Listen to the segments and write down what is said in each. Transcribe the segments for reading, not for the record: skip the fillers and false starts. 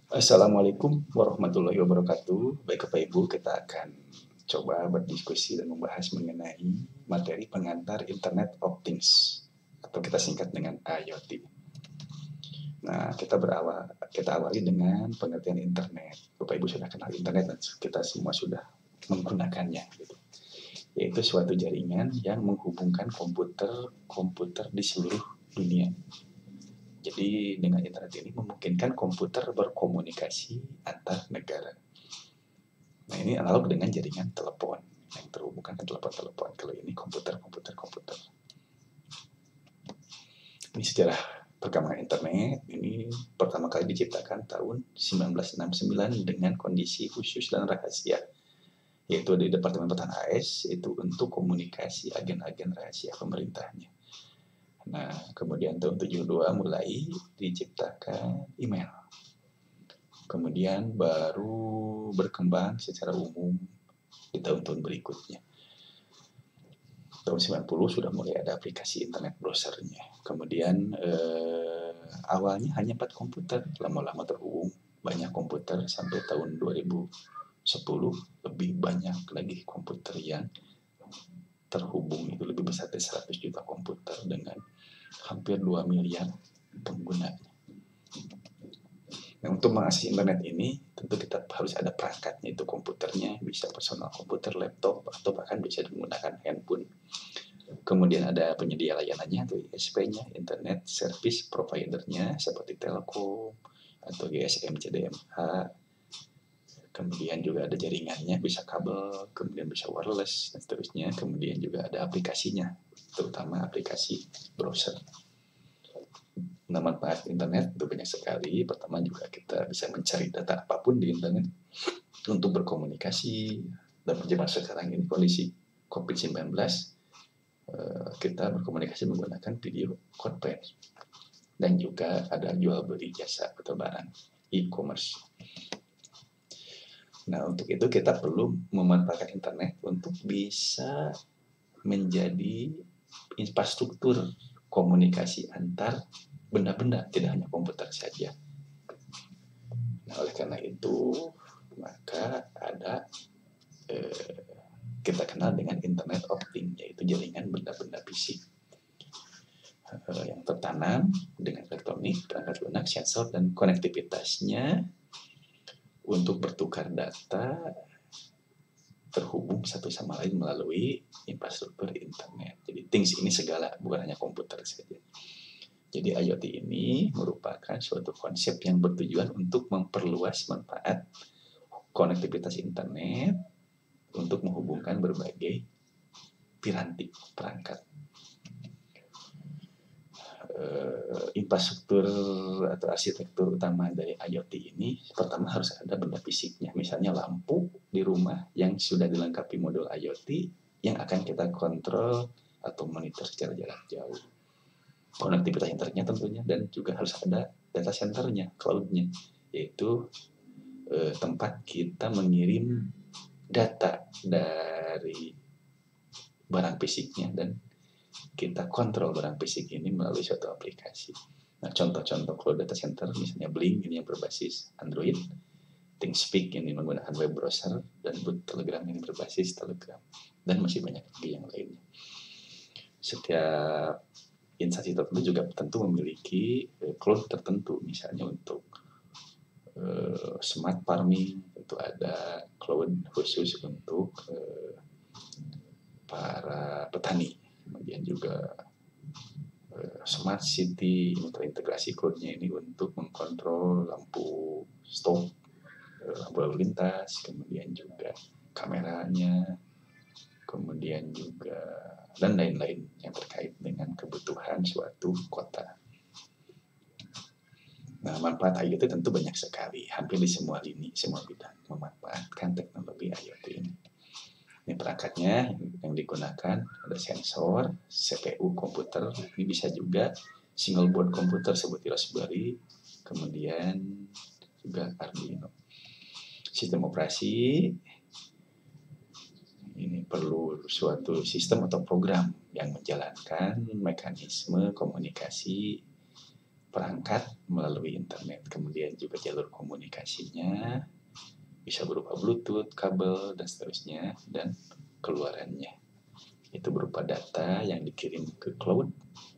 Assalamualaikum warahmatullahi wabarakatuh. Baik Bapak Ibu, kita akan coba berdiskusi dan membahas mengenai materi pengantar Internet of Things atau kita singkat dengan IoT. Nah, kita awali dengan pengertian internet. Bapak Ibu sudah kenal internet dan kita semua sudah menggunakannya gitu. Yaitu suatu jaringan yang menghubungkan komputer di seluruh dunia. Jadi dengan internet ini memungkinkan komputer berkomunikasi antar negara. Nah ini analog dengan jaringan telepon yang terhubungkan ke telepon-telepon. Kalau ini komputer. Ini sejarah perkembangan internet. Ini pertama kali diciptakan tahun 1969 dengan kondisi khusus dan rahasia, yaitu di Departemen Pertahanan AS itu untuk komunikasi agen-agen rahasia pemerintahnya. Nah, kemudian tahun 72 mulai diciptakan email. Kemudian baru berkembang secara umum di tahun-tahun berikutnya. Tahun 90 sudah mulai ada aplikasi internet browsernya. Kemudian awalnya hanya 4 komputer, lama-lama terhubung banyak komputer sampai tahun 2010 lebih banyak lagi komputer yang terhubung, itu lebih besar dari 100 juta komputer dengan hampir 2 miliar pengguna. Nah, untuk mengakses internet ini tentu kita harus ada perangkatnya, itu komputernya, bisa personal komputer, laptop, atau bahkan bisa menggunakan handphone. Kemudian ada penyedia layanannya atau ISP-nya, Internet Service Provider-nya seperti Telkom atau GSM, CDMA. Kemudian juga ada jaringannya, bisa kabel, kemudian bisa wireless, dan seterusnya. Kemudian juga ada aplikasinya, terutama aplikasi browser. Nah, manfaat internet itu banyak sekali. Pertama juga kita bisa mencari data apapun di internet untuk berkomunikasi. Dan zaman sekarang ini kondisi COVID-19, kita berkomunikasi menggunakan video conference. Dan juga ada jual beli jasa atau barang e-commerce. Nah, untuk itu kita perlu memanfaatkan internet untuk bisa menjadi infrastruktur komunikasi antar benda-benda, tidak hanya komputer saja. Nah, oleh karena itu, maka ada kita kenal dengan Internet of Things, yaitu jaringan benda-benda fisik yang tertanam dengan elektronik, perangkat lunak, sensor, dan konektivitasnya untuk bertukar data terhubung satu sama lain melalui infrastruktur internet. Jadi things ini segala, bukan hanya komputer saja. Jadi IoT ini merupakan suatu konsep yang bertujuan untuk memperluas manfaat konektivitas internet untuk menghubungkan berbagai piranti perangkat. Infrastruktur atau arsitektur utama dari IoT ini pertama harus ada benda fisiknya, misalnya lampu di rumah yang sudah dilengkapi modul IoT yang akan kita kontrol atau monitor secara jarak jauh. Konektivitas internetnya tentunya, dan juga harus ada data centernya, cloudnya, yaitu tempat kita mengirim data dari barang fisiknya dan kita kontrol barang fisik ini melalui suatu aplikasi. Nah, contoh-contoh cloud data center misalnya Blink ini yang berbasis Android, ThinkSpeak ini menggunakan web browser, dan Boot Telegram ini berbasis Telegram, dan masih banyak lagi yang lainnya. Setiap instansi tertentu juga tentu memiliki cloud tertentu, misalnya untuk smart farming tentu ada cloud khusus untuk para petani. Kemudian juga smart city ini terintegrasi cloud-nya ini untuk mengkontrol lampu stop, lampu lalu lintas, kemudian juga kameranya, kemudian juga dan lain-lain yang terkait dengan kebutuhan suatu kota. Nah, manfaat IoT tentu banyak sekali, hampir di semua lini, semua bidang memanfaatkan teknologi IoT ini. Ini perangkatnya yang digunakan, ada sensor, CPU komputer, ini bisa juga single board komputer seperti Raspberry, kemudian juga Arduino. Sistem operasi, ini perlu suatu sistem atau program yang menjalankan mekanisme komunikasi perangkat melalui internet. Kemudian juga jalur komunikasinya bisa berupa Bluetooth, kabel, dan seterusnya, dan keluarannya. Itu berupa data yang dikirim ke cloud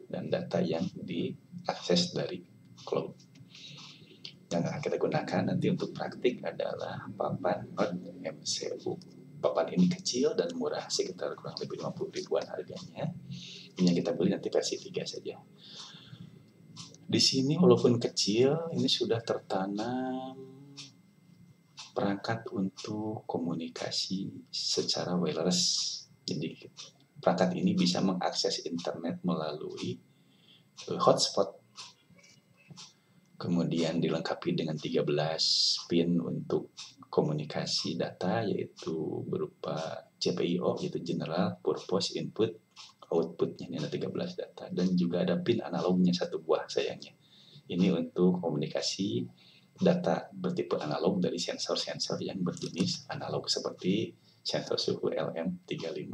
dan data yang diakses dari cloud. Yang akan kita gunakan nanti untuk praktik adalah papan Node MCU. Papan ini kecil dan murah, sekitar kurang lebih 50 ribuan harganya. Ini yang kita beli nanti versi 3 saja. Di sini walaupun kecil, ini sudah tertanam perangkat untuk komunikasi secara wireless. Jadi perangkat ini bisa mengakses internet melalui hotspot. Kemudian dilengkapi dengan 13 pin untuk komunikasi data, yaitu berupa GPIO, yaitu General Purpose Input. Outputnya ini ada 13 data, dan juga ada pin analognya 1 buah sayangnya. Ini untuk komunikasi data bertipe analog dari sensor-sensor yang berjenis analog seperti sensor suhu LM35.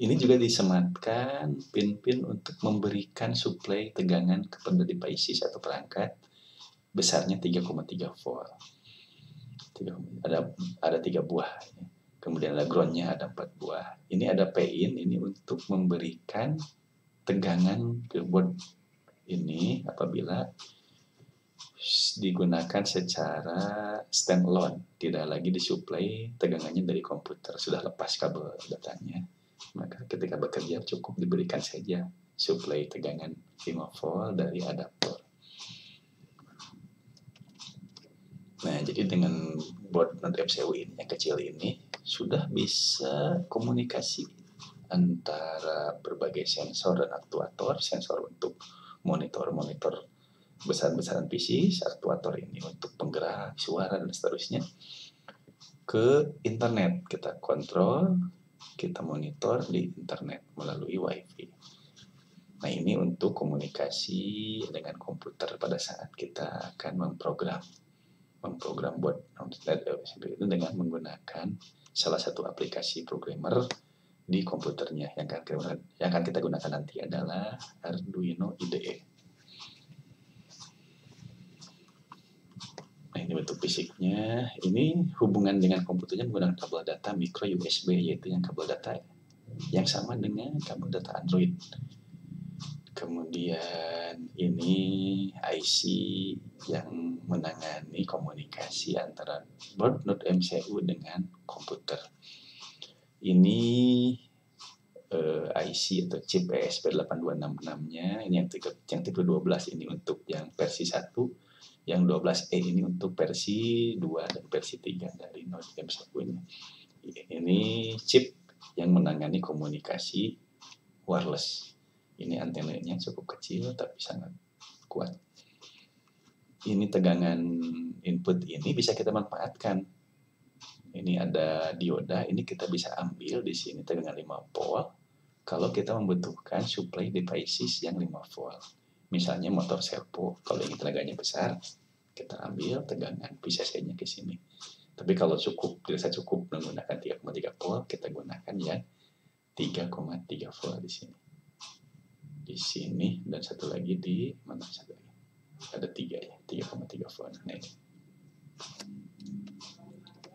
Ini juga disematkan pin-pin untuk memberikan suplai tegangan kepada devices atau perangkat besarnya 3,3 volt. Ada 3 buah. Kemudian ada groundnya ada 4 buah. Ini ada pin ini untuk memberikan tegangan ke board ini apabila digunakan secara standalone, tidak lagi disuplai tegangannya dari komputer, sudah lepas kabel datanya. Maka ketika bekerja cukup diberikan saja suplai tegangan 5 volt dari adaptor. Nah, jadi dengan board Node MCU ini yang kecil ini sudah bisa komunikasi antara berbagai sensor dan aktuator, sensor untuk monitor besar-besaran PC, aktuator ini untuk penggerak suara dan seterusnya, ke internet. Kita kontrol, kita monitor di internet melalui WiFi. Nah, ini untuk komunikasi dengan komputer pada saat kita akan memprogram board itu dengan menggunakan salah satu aplikasi programmer di komputernya. Yang akan kita gunakan nanti adalah Arduino IDE. Nah, ini bentuk fisiknya. Ini hubungan dengan komputernya menggunakan kabel data micro USB, yaitu yang kabel data yang sama dengan kabel data Android. Kemudian ini IC yang menangani komunikasi antara board Node MCU dengan komputer. Ini IC atau chip ESP8266-nya, ini yang tipe 12 ini untuk yang versi 1, yang 12E ini untuk versi 2 dan versi 3 dari Node MCU ini. Ini chip yang menangani komunikasi wireless. Ini antenanya cukup kecil tapi sangat kuat. Ini tegangan input ini bisa kita manfaatkan. Ini ada dioda, ini kita bisa ambil di sini tegangan 5 volt kalau kita membutuhkan supply devices yang 5 volt. Misalnya motor servo, kalau ini tenaganya besar, kita ambil tegangan PCC-nya ke sini. Tapi kalau dirasa cukup menggunakan 3,3 volt, kita gunakan yang 3,3 volt di sini. Di sini dan satu lagi di mana satu lagi? Ada 3 ya, 3,3 volt. Nah,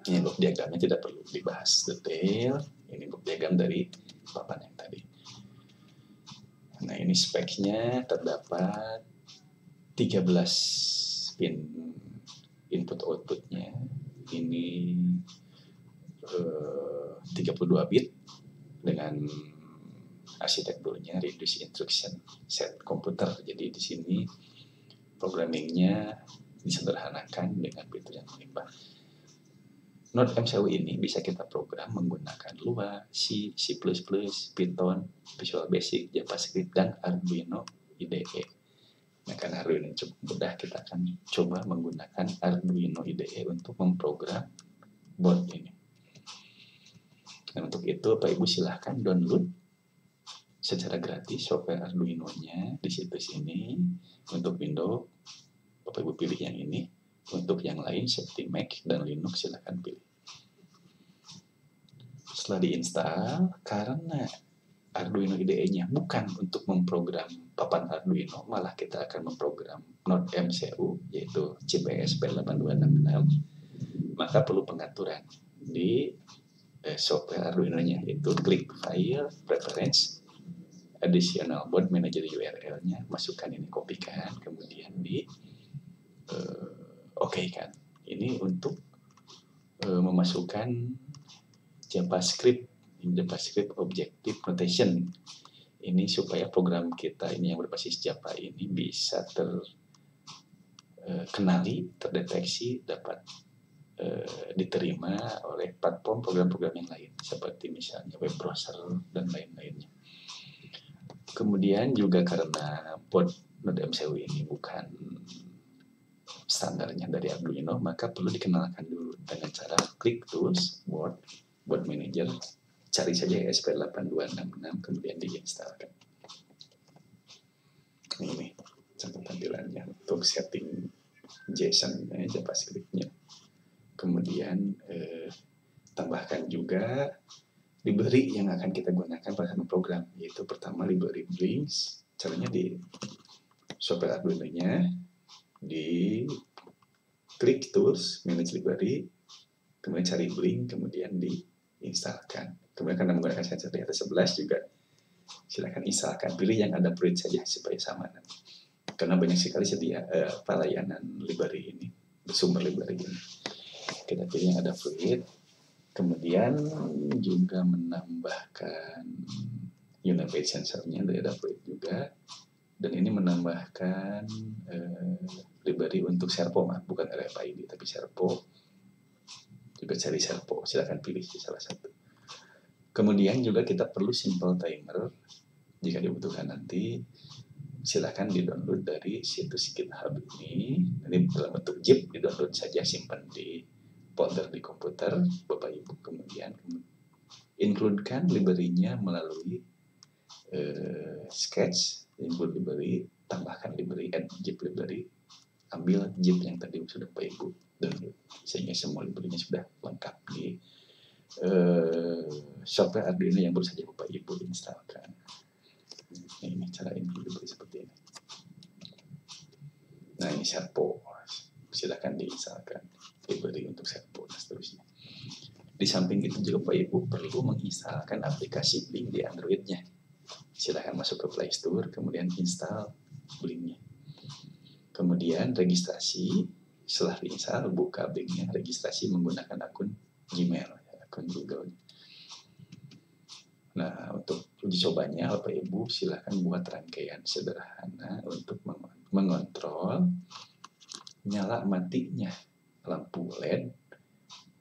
ini blok diagramnya tidak perlu dibahas detail. Ini blok diagram dari papan yang tadi. Nah, ini speknya terdapat 13 pin input outputnya. Ini 32 bit dengan arsitekturnya reduce instruction set komputer. Jadi di sini programmingnya disederhanakan dengan fitur yang melimpah. Node MCU ini bisa kita program menggunakan Lua, C, C++, Python, Visual Basic, JavaScript, dan Arduino IDE. Nah, karena Arduino cukup mudah, kita akan coba menggunakan Arduino IDE untuk memprogram board ini. Dan untuk itu, Bapak Ibu silahkan download secara gratis software Arduino-nya di situs ini. Untuk Windows, Bapak Ibu pilih yang ini. Untuk yang lain seperti Mac dan Linux silahkan pilih. Setelah diinstal, karena Arduino IDE-nya bukan untuk memprogram papan Arduino, malah kita akan memprogram Node MCU, yaitu CPS P8266, maka perlu pengaturan di software Arduino-nya, yaitu klik File, Preference, Additional Board Manager URL-nya, masukkan ini, kopikan, kemudian di oke kan. Ini untuk memasukkan JavaScript Objective Notation. Ini supaya program kita ini yang berbasis Java ini bisa terkenali, terdeteksi, dapat diterima oleh platform program-program yang lain, seperti misalnya web browser dan lain-lainnya. Kemudian juga karena board Node MCU ini bukan standarnya dari Arduino, maka perlu dikenalkan dulu dengan cara klik Tools, Board Manager, cari saja ESP8266, kemudian diinstalkan. Ini contoh tampilannya untuk setting JSON JavaScript-nya. Kemudian tambahkan juga library yang akan kita gunakan pada program, yaitu pertama library Blinks. Caranya di software Arduino-nya, di klik Tools, Manage Library, kemudian cari Blink, kemudian diinstalkan. Kemudian karena menggunakan sensor di atas 11 juga silakan instalkan, pilih yang ada Fruit saja supaya sama. Karena banyak sekali sedia layanan library ini, sumber library ini. Kita pilih yang ada Fruit, kemudian juga menambahkan Univate sensornya dari ada Fruit juga, dan ini menambahkan library untuk Serpo, bukan RFID tapi Serpo. Juga cari Serpo, silakan pilih salah satu. Kemudian juga kita perlu simple timer, jika dibutuhkan nanti silakan di-download dari situs GitHub ini. Ini dalam bentuk zip, di-download saja, simpan di folder di komputer Bapak Ibu. Kemudian include-kan library-nya melalui sketch, include library, tambahkan library, add zip library, ambil zip yang tadi sudah Bapak Ibu download, sehingga semua library-nya sudah lengkap di software Arduino yang baru saja Bapak Ibu instalkan. Ini cara include library seperti ini. Nah, ini Serpo, silakan diinstalkan library untuk Serpo dan seterusnya. Di samping itu juga Bapak Ibu perlu menginstalkan aplikasi Blink di Android-nya. Silakan masuk ke Play Store, kemudian install Blink-nya. Kemudian registrasi, setelah diinstal, buka Blink-nya, registrasi menggunakan akun Gmail, akun Google. Nah, untuk uji cobanya, Bapak Ibu silakan buat rangkaian sederhana untuk mengontrol nyala matinya lampu LED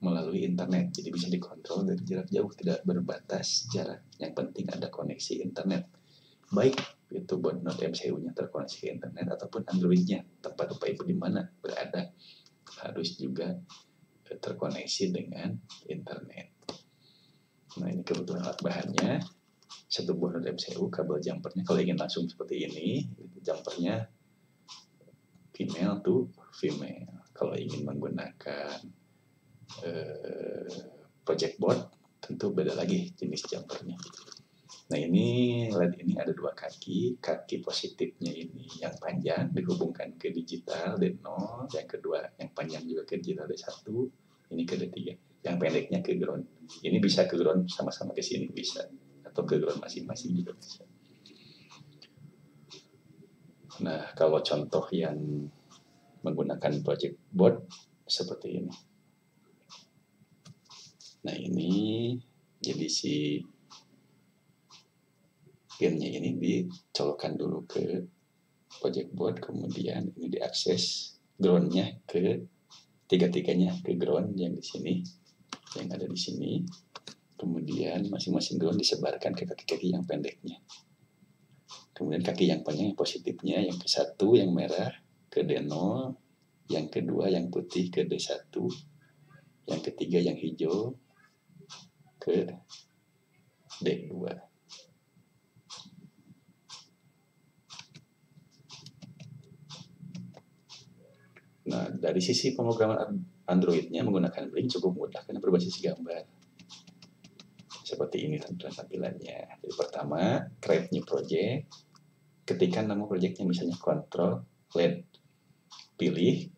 melalui internet. Jadi bisa dikontrol dari jarak jauh, tidak berbatas jarak. Yang penting ada koneksi internet. Baik itu buat Node MCU-nya terkoneksi ke internet ataupun Android-nya, tempat Bapak Ibu di mana berada harus juga terkoneksi dengan internet. Nah, ini kebutuhan alat bahannya. Satu buah Node MCU, kabel jumpernya. Kalau ingin langsung seperti ini, jumpernya female to female. Kalau ingin menggunakan project board, tentu beda lagi jenis jumpernya. Nah, ini LED ini ada dua kaki. Kaki positifnya ini yang panjang dihubungkan ke digital D0, yang kedua yang panjang juga ke digital D1, ini ke D3. Yang pendeknya ke ground. Ini bisa ke ground sama-sama ke sini bisa, atau ke ground masing-masing juga bisa. Nah, kalau contoh yang menggunakan project board seperti ini. Nah, ini jadi si pinnya ini dicolokkan dulu ke project board, kemudian ini diakses groundnya ke tiga-tiganya ke ground yang di sini, yang ada di sini. Kemudian masing-masing ground disebarkan ke kaki-kaki yang pendeknya. Kemudian kaki yang panjang yang positifnya, yang ke satu yang merah ke D0, yang kedua yang putih ke D1, yang ketiga yang hijau ke D2. Nah, dari sisi pemrograman Android-nya menggunakan Blink cukup mudah karena berbasis gambar. Seperti ini tampilannya. Jadi pertama, create new project. ketikkan nama projectnya, misalnya control LED, pilih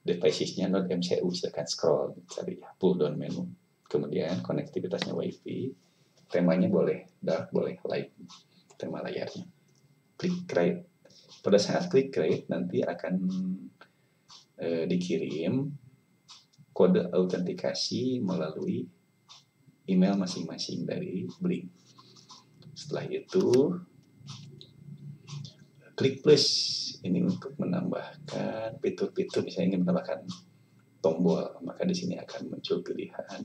devices-nya Node MCU, silakan scroll tadi pull down menu, kemudian konektivitasnya WiFi, temanya boleh dark, boleh light, tema layarnya, klik create. Pada saat klik create nanti akan dikirim kode autentikasi melalui email masing-masing dari Blink. Setelah itu klik plus ini untuk menambahkan fitur-fitur, misalnya ingin menambahkan tombol, maka di sini akan muncul pilihan.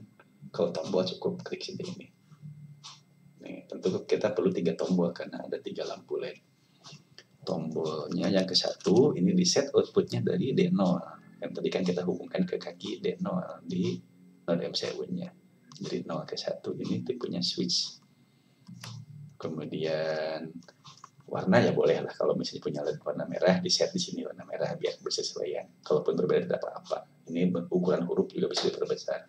Kalau tombol cukup klik saja ini. Nih, tentu kita perlu 3 tombol karena ada 3 lampu LED. Tombolnya yang ke-1 ini di set outputnya dari D0. Yang tadi kan kita hubungkan ke kaki D0 di Node MCU-nya. Dari 0 ke 1 ini tipenya switch. Kemudian warna ya boleh lah, kalau misalnya punya LED warna merah di set di sini warna merah biar bersesuaian. Kalaupun berbeda tidak apa-apa. Ini ukuran huruf juga bisa diperbesar.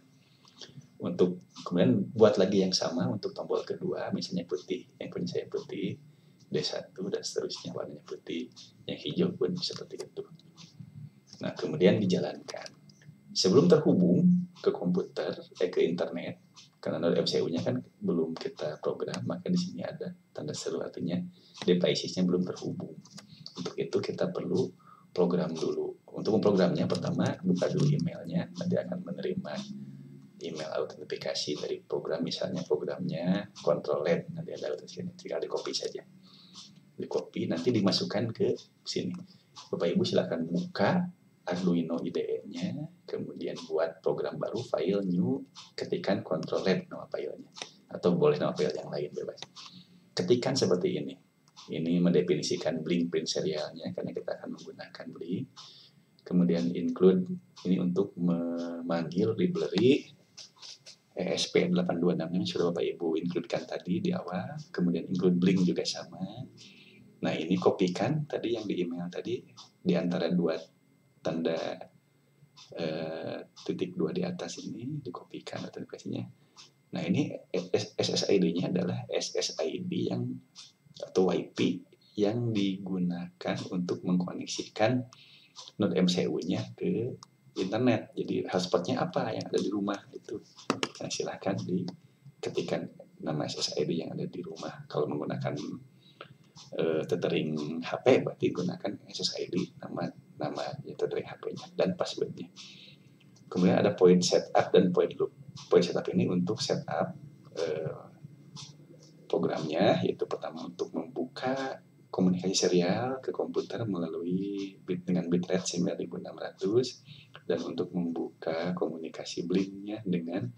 Untuk kemudian buat lagi yang sama untuk tombol kedua, misalnya putih, yang punya saya putih D1 dan seterusnya warnanya putih, yang hijau pun seperti itu. Nah, kemudian dijalankan. Sebelum terhubung ke komputer, ke internet, karena Node MCU-nya kan belum kita program, maka di sini ada tanda seru, artinya devices-nya belum terhubung. Untuk itu kita perlu program dulu. Untuk memprogramnya pertama buka dulu emailnya, nanti akan menerima email autentifikasi dari program, misalnya programnya Control LED, nanti ada autentikasi, tinggal di copy saja. Di copy nanti dimasukkan ke sini. Bapak Ibu silakan buka Arduino IDE-nya, kemudian buat program baru, file new, ketikkan Control LED nama filenya, atau boleh nama file yang lain bebas. Ketikkan seperti ini. Ini mendefinisikan Blink print serialnya karena kita akan menggunakan Blink. Kemudian include ini untuk memanggil library ESP8266 yang sudah Bapak Ibu include-kan tadi di awal. Kemudian include Blink juga sama. Nah, ini kopikan tadi yang di email tadi di antara dua tanda titik 2 di atas ini, dikopikan autentikasinya. Nah, ini SSID-nya adalah SSID yang atau WiFi yang digunakan untuk mengkoneksikan Node MCU-nya ke internet. Jadi hotspot-nya apa yang ada di rumah itu. Nah, silahkan diketikkan nama SSID yang ada di rumah. Kalau menggunakan tethering HP berarti gunakan SSID nama tethering HP-nya dan password-nya. Kemudian ada point setup dan point loop. Point setup ini untuk setup programnya, yaitu pertama untuk membuka komunikasi serial ke komputer melalui dengan bitrate 9600 dan untuk membuka komunikasi Blink-nya dengan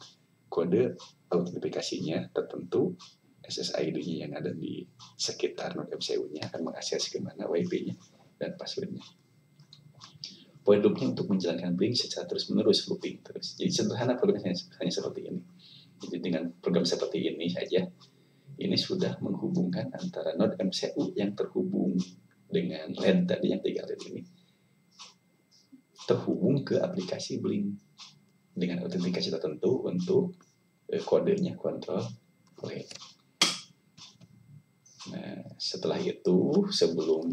kode autentifikasinya tertentu. SSID-nya yang ada di sekitar Node MCU-nya akan mengakses ke mana WiFi-nya dan password-nya. Point loop-nya untuk menjalankan Blink secara terus-menerus, looping terus. Jadi sederhana programnya hanya seperti ini. Jadi dengan program seperti ini saja, ini sudah menghubungkan antara Node MCU yang terhubung dengan LED tadi yang 3 LED ini, terhubung ke aplikasi Blink dengan autentikasi tertentu untuk kodenya Control LED. Nah, setelah itu sebelum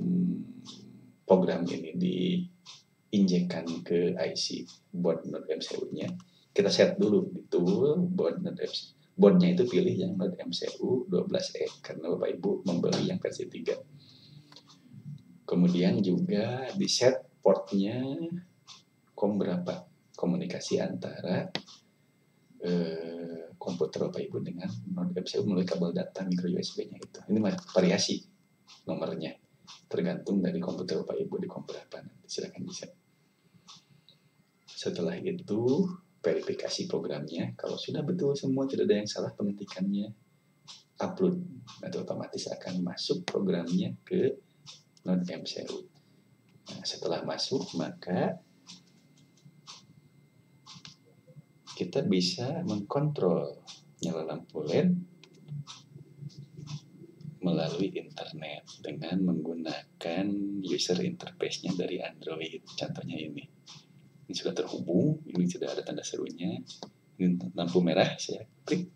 program ini diinjekkan ke IC board Node MCU-nya, kita set dulu di tool board Node MCU. Boardnya itu pilih yang Node MCU 12E karena Bapak Ibu membeli yang versi 3. Kemudian juga di set portnya berapa komunikasi antara komputer Bapak Ibu dengan Node MCU melalui kabel data micro USB-nya itu. Ini variasi nomornya tergantung dari komputer Bapak Ibu di komputer apa. Silakan di set. Setelah itu verifikasi programnya, kalau sudah betul semua, tidak ada yang salah pengetikannya, upload, nanti otomatis akan masuk programnya ke Node MCU. Nah, setelah masuk, maka kita bisa mengkontrol nyala lampu LED melalui internet dengan menggunakan user interface-nya dari Android. Contohnya ini sudah terhubung, ini sudah ada tanda serunya, ini lampu merah, saya klik,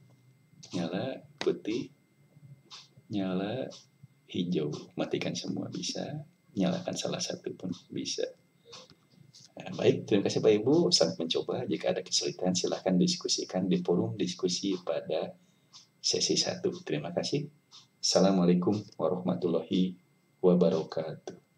nyala, putih, nyala, hijau, matikan semua bisa, nyalakan salah satu pun bisa. Nah, baik, terima kasih Pak Ibu. Selamat mencoba. Jika ada kesulitan, silahkan diskusikan di forum diskusi pada sesi 1. Terima kasih. Assalamualaikum warahmatullahi wabarakatuh.